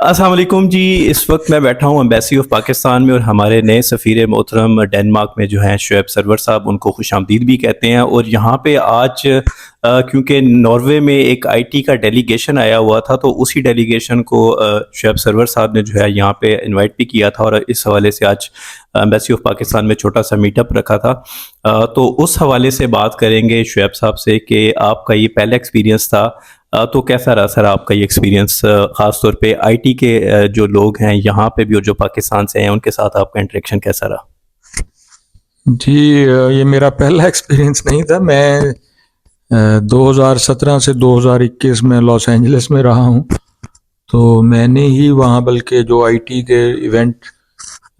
अस्सलाम वालेकुम जी। इस वक्त मैं बैठा हूँ एम्बेसी ऑफ पाकिस्तान में और हमारे नए सफ़ीर मोहतरम डेनमार्क में जो हैं शुएब सरवर साहब, उनको खुशामदीद भी कहते हैं। और यहाँ पे आज क्योंकि नॉर्वे में एक आईटी का डेलीगेशन आया हुआ था, तो उसी डेलीगेशन को शुएब सरवर साहब ने जो है यहाँ पे इनवाइट भी किया था, और इस हवाले से आज एम्बेसी ऑफ पाकिस्तान में छोटा सा मीटअप रखा था। तो उस हवाले से बात करेंगे शुएब साहब से कि आपका ये पहला एक्सपीरियंस था। तो कैसा रहा सर आपका ये एक्सपीरियंस, ख़ास तौर पे आईटी के जो लोग हैं यहाँ पे भी और जो पाकिस्तान से हैं, उनके साथ आपका इंटरेक्शन कैसा रहा? जी, ये मेरा पहला एक्सपीरियंस नहीं था। मैं 2017 से 2021 में लॉस एंजलिस में रहा हूँ। तो मैंने ही वहाँ बल्कि जो आईटी के इवेंट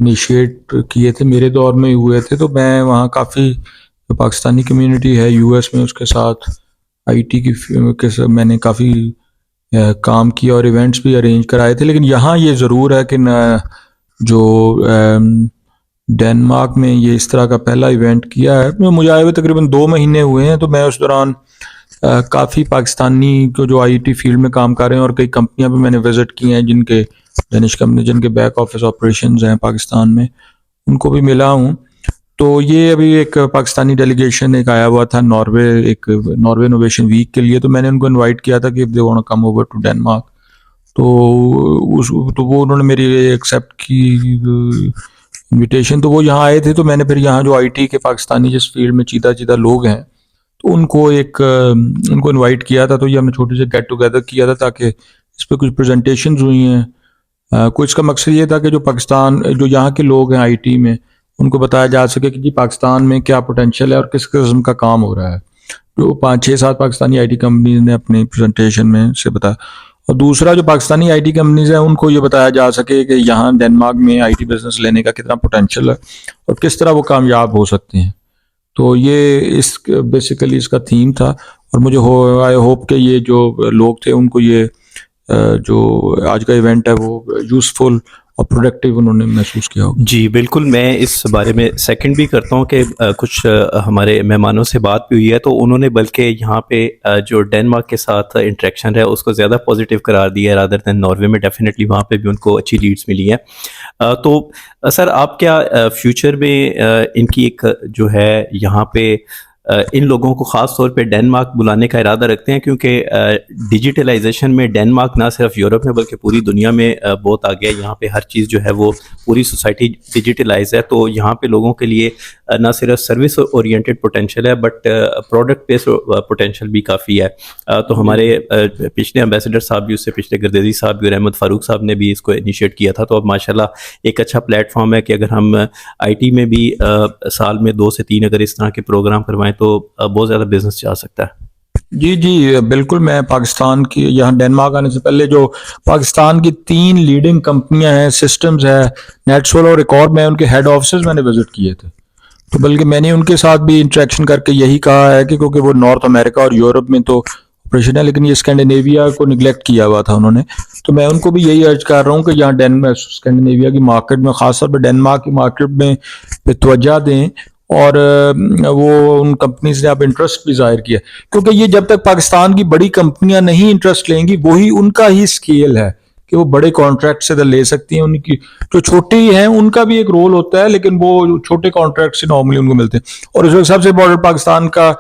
इनिशिएट किए थे, मेरे दौर में ही हुए थे। तो मैं वहाँ काफ़ी जो पाकिस्तानी कम्युनिटी है यूएस में, उसके साथ आईटी के साथ मैंने काफ़ी काम किया और इवेंट्स भी अरेंज कराए थे। लेकिन यहाँ ये ज़रूर है कि न, जो डेनमार्क में ये इस तरह का पहला इवेंट किया है। मुझे आए हुए तकरीबन 2 महीने हुए हैं। तो मैं उस दौरान काफ़ी पाकिस्तानी को जो आईटी फील्ड में काम कर रहे हैं, और कई कंपनियां भी मैंने विजिट की हैं जिनके डेनिश कंपनी जिनके बैक ऑफिस ऑपरेशंस हैं पाकिस्तान में, उनको भी मिला हूँ। तो ये अभी एक पाकिस्तानी डेलीगेशन एक आया हुआ था नॉर्वे इनोवेशन वीक के लिए। तो मैंने उनको इनवाइट किया था कि they want to come over to Denmark. तो तो वो उन्होंने मेरी एक्सेप्ट की इनविटेशन। तो वो यहाँ आए थे। तो मैंने फिर यहाँ जो आईटी के पाकिस्तानी जिस फील्ड में चीता चीता लोग हैं, तो उनको इनवाइट किया था। तो ये हमने छोटे से गेट टुगेदर किया था, ताकि इस पर कुछ प्रेजेंटेशंस हुई हैं। कुछ इसका मकसद ये था कि जो यहाँ के लोग हैं आईटी में, उनको बताया जा सके कि जी पाकिस्तान में क्या पोटेंशियल है और किस किस्म का काम हो रहा है। जो 5-6-7 पाकिस्तानी आईटी कंपनीज ने अपने प्रेजेंटेशन में से बताया। और दूसरा, जो पाकिस्तानी आईटी कंपनीज हैं, उनको ये बताया जा सके कि यहाँ डेनमार्क में आईटी बिजनेस लेने का कितना पोटेंशियल है और किस तरह वो कामयाब हो सकते हैं। तो ये बेसिकली इसका थीम था। और मुझे आई होप कि ये जो लोग थे उनको ये जो आज का इवेंट है वो यूज़फुल और प्रोडक्टिव उन्होंने महसूस किया होगा। जी बिल्कुल, मैं इस बारे में सेकंड भी करता हूँ कि कुछ हमारे मेहमानों से बात भी हुई है, तो उन्होंने बल्कि यहाँ पे जो डेनमार्क के साथ इंटरेक्शन है उसको ज़्यादा पॉजिटिव करार दिया है रादर दैन नॉर्वे में। डेफिनेटली वहाँ पे भी उनको अच्छी लीड्स मिली हैं। तो सर, आप क्या फ्यूचर में इनकी एक जो है यहाँ पे इन लोगों को ख़ास तौर पे डेनमार्क बुलाने का इरादा रखते हैं? क्योंकि डिजिटलाइजेशन में डेनमार्क ना सिर्फ यूरोप में बल्कि पूरी दुनिया में बहुत आगे है। यहाँ पे हर चीज़ जो है वो पूरी सोसाइटी डिजिटलाइज है। तो यहाँ पे लोगों के लिए ना सिर्फ सर्विस ओरिएंटेड पोटेंशियल है, बट प्रोडक्ट बेस्ड पोटेंशियल भी काफ़ी है। तो हमारे पिछले एम्बेसडर साहब भी, उससे पिछले गर्देजी साहब भी और अहमद फारूक साहब ने भी इसको इनिशिएट किया था। तो अब माशाल्लाह एक अच्छा प्लेटफॉर्म है कि अगर हम आईटी में भी साल में 2 से 3 अगर इस तरह के प्रोग्राम करवाएं तो बहुत ज़्यादा बिजनेस जा सकता है। जी जी, बिल्कुल। मैं पाकिस्तान की यहाँ डेनमार्क आने से पहले जो पाकिस्तान की 3 लीडिंग कंपनियां हैं, सिस्टम्स है, नेटसोल और एक और, मैं उनके हेड ऑफिस मैंने विजिट किए थे। तो बल्कि मैंने उनके साथ भी इंटरेक्शन करके यही कहा है कि क्योंकि वो नॉर्थ अमेरिका और यूरोप में तो ऑपरेशन है, लेकिन ये स्कैंडिनेविया को निगलेक्ट किया हुआ था उन्होंने। तो मैं उनको भी यही अर्ज कर रहा हूँ कि यहाँ स्कैंडिनेविया की मार्केट में, खासतौर पर डेनमार्क की मार्केट में पे तवज्जो दें। और वो उन कंपनीज ने अब इंटरेस्ट भी जाहिर किया, क्योंकि ये जब तक पाकिस्तान की बड़ी कंपनियां नहीं इंटरेस्ट लेंगी, वही उनका ही स्केल है कि वो बड़े कॉन्ट्रैक्ट से ले सकती हैं। उनकी जो छोटी हैं उनका भी एक रोल होता है, लेकिन वो छोटे कॉन्ट्रैक्ट से नॉर्मली उनको मिलते हैं। और इस वक्त सबसे इम्पोर्टेंट पाकिस्तान का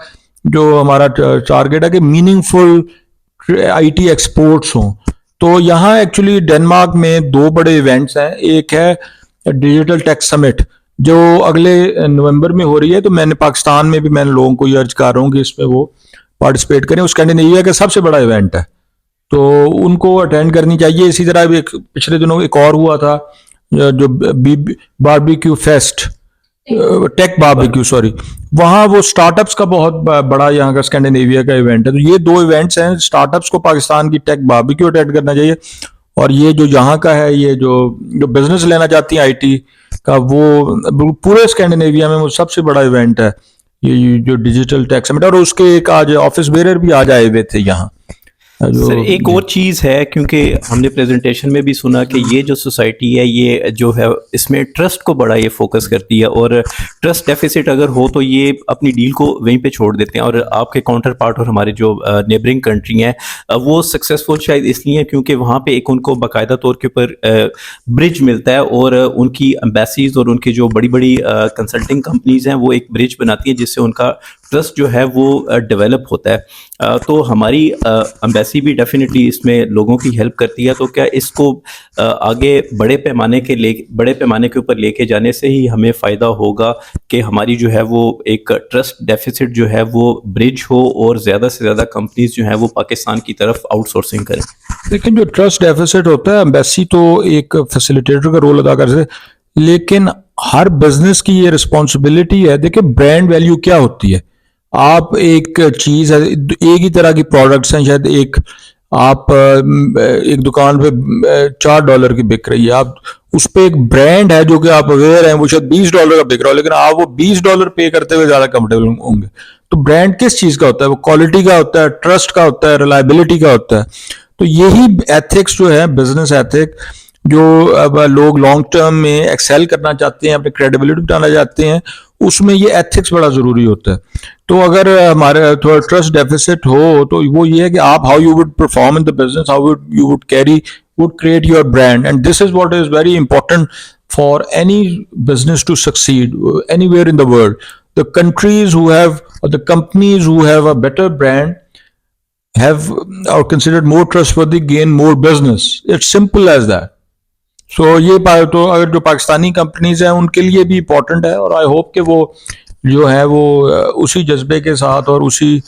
जो हमारा टारगेट है कि मीनिंगफुल आईटी एक्सपोर्ट्स हों। तो यहाँ एक्चुअली डेनमार्क में 2 बड़े इवेंट्स हैं। एक है डिजिटल टेक समिट जो अगले नवंबर में हो रही है। तो मैंने पाकिस्तान में भी लोगों को ये अर्ज कर रहा हूँ कि इसमें वो पार्टिसिपेट करें। उस स्कैंडिनेविया का सबसे बड़ा इवेंट है, तो उनको अटेंड करनी चाहिए। इसी तरह एक पिछले दिनों एक और हुआ था, जो barbecue fest, tech barbecue, sorry, वहाँ वो स्टार्टअप्स का बहुत बड़ा यहाँ का स्कैंडिनेविया का इवेंट है। तो ये 2 इवेंट्स हैं। स्टार्टअप्स को पाकिस्तान की टेक बारबेक्यू अटेंड करना चाहिए, और ये जो यहाँ का है, ये जो बिजनेस लेना चाहती है आईटी का, वो पूरे स्कैंडिनेविया में वो सबसे बड़ा इवेंट है, ये जो डिजिटल टेक समिट। और उसके एक आज ऑफिस बेरर भी आज आए हुए थे यहाँ। सर एक और चीज़ है, क्योंकि हमने प्रेजेंटेशन में भी सुना कि ये जो सोसाइटी है ये जो है इसमें ट्रस्ट को बड़ा ये फोकस करती है, और ट्रस्ट डेफिसिट अगर हो तो ये अपनी डील को वहीं पे छोड़ देते हैं। और आपके काउंटर पार्ट और हमारे जो नेबरिंग कंट्री हैं वो सक्सेसफुल शायद इसलिए हैं क्योंकि वहाँ पे एक उनको बाकायदा तौर के ऊपर ब्रिज मिलता है, और उनकी एम्बेसीज और उनकी जो बड़ी बड़ी कंसल्टिंग कंपनीज हैं वो एक ब्रिज बनाती है जिससे उनका ट्रस्ट जो है वो डेवलप होता है। तो हमारी एम्बेसी भी डेफिनेटली इसमें लोगों की हेल्प करती है। तो क्या इसको आगे बड़े पैमाने के ऊपर लेके जाने से ही हमें फ़ायदा होगा कि हमारी जो है वो एक ट्रस्ट डेफिसिट जो है वो ब्रिज हो और ज़्यादा से ज़्यादा कंपनीज जो है वो पाकिस्तान की तरफ आउटसोर्सिंग करें? लेकिन जो ट्रस्ट डेफिसिट होता है, एम्बेसी तो एक फैसिलिटेटर का रोल अदा कर सकते हैं, लेकिन हर बिजनेस की ये रिस्पॉन्सिबिलिटी है। देखिए ब्रांड वैल्यू क्या होती है, आप एक चीज है, एक ही तरह की प्रोडक्ट्स हैं, शायद आप एक दुकान पे $4 की बिक रही है, आप उस पे एक ब्रांड है जो कि आप अवेयर हैं वो शायद $20 का बिक रहा हो, लेकिन आप वो $20 पे करते हुए ज्यादा कंफर्टेबल होंगे। तो ब्रांड किस चीज का होता है? वो क्वालिटी का होता है, ट्रस्ट का होता है, रिलायबिलिटी का होता है। तो यही एथिक्स जो है, बिजनेस एथिक, जो अब लोग लॉन्ग टर्म में एक्सेल करना चाहते हैं, अपनी क्रेडिबिलिटी बनाना चाहते हैं, उसमें ये एथिक्स बड़ा जरूरी होता है। तो अगर हमारे थोड़ा ट्रस्ट डेफिसिट हो तो वो ये है कि आप how you would perform in the business, how you would create your brand, and this is what is very important for any business to succeed anywhere in the world. The countries who have, or the companies who have a better brand have, are considered more trustworthy, gain more business. It's simple as that. So ये तो अगर जो Pakistani companies हैं उनके लिए भी important है, और आई होप कि वो जो है वो उसी जज्बे के साथ और उसी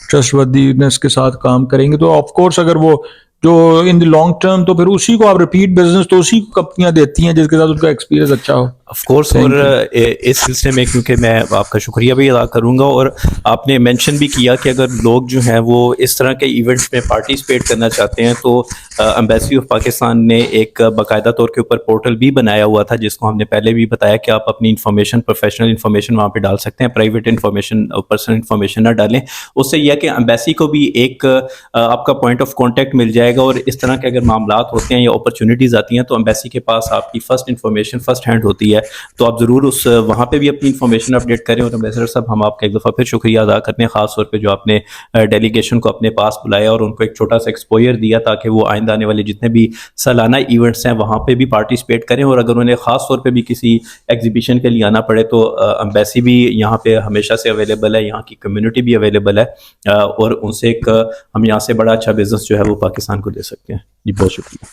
ट्रस्टवर्दीनेस के साथ काम करेंगे। तो ऑफ कोर्स अगर वो जो इन द लॉन्ग टर्म, तो फिर उसी को आप रिपीट बिजनेस तो उसी को कंपनियां देती हैं जिसके साथ उनका एक्सपीरियंस अच्छा हो। Of course. और इस सिलसिले में क्योंकि मैं आपका शुक्रिया भी अदा करूंगा, और आपने मेंशन भी किया कि अगर लोग जो हैं वो इस तरह के इवेंट्स में पार्टिसिपेट करना चाहते हैं तो एम्बेसी ऑफ पाकिस्तान ने एक बाकायदा तौर के ऊपर पोर्टल भी बनाया हुआ था, जिसको हमने पहले भी बताया कि आप अपनी इन्फॉर्मेशन, प्रोफेशनल इन्फॉर्मेशन वहाँ पे डाल सकते हैं, प्राइवेट इन्फॉर्मेशन और पर्सनल इन्फॉर्मेशन ना डालें। उससे यह कि एम्बेसी को भी एक आपका पॉइंट ऑफ कॉन्टैक्ट मिल जाएगा, और इस तरह के अगर मामलात होते हैं या अपॉर्चुनिटीज़ आती हैं तो एम्बेसी के पास आपकी फर्स्ट इन्फॉर्मेशन फर्स्ट हैंड होती है। तो आप ज़रूर उस वहाँ पे भी अपनी इन्फॉर्मेशन अपडेट करें। और एम्बेसडर साहब, हम आपका एक दफ़ा फिर शुक्रिया अदा करते हैं, ख़ास तौर पे जो आपने डेलीगेशन को अपने पास बुलाया और उनको एक छोटा सा एक्सपोजर दिया ताकि वो आइंदा आने वाले जितने भी सालाना इवेंट्स हैं वहाँ पे भी पार्टिसिपेट करें। और अगर उन्हें ख़ास तौर पे भी किसी एग्जीबिशन के लिए आना पड़े तो एम्बेसी भी यहाँ पे हमेशा से अवेलेबल है, यहाँ की कम्युनिटी भी अवेलेबल है, और उनसे एक हम यहाँ से बड़ा अच्छा बिजनेस जो है वो पाकिस्तान को दे सकते हैं। जी बहुत शुक्रिया।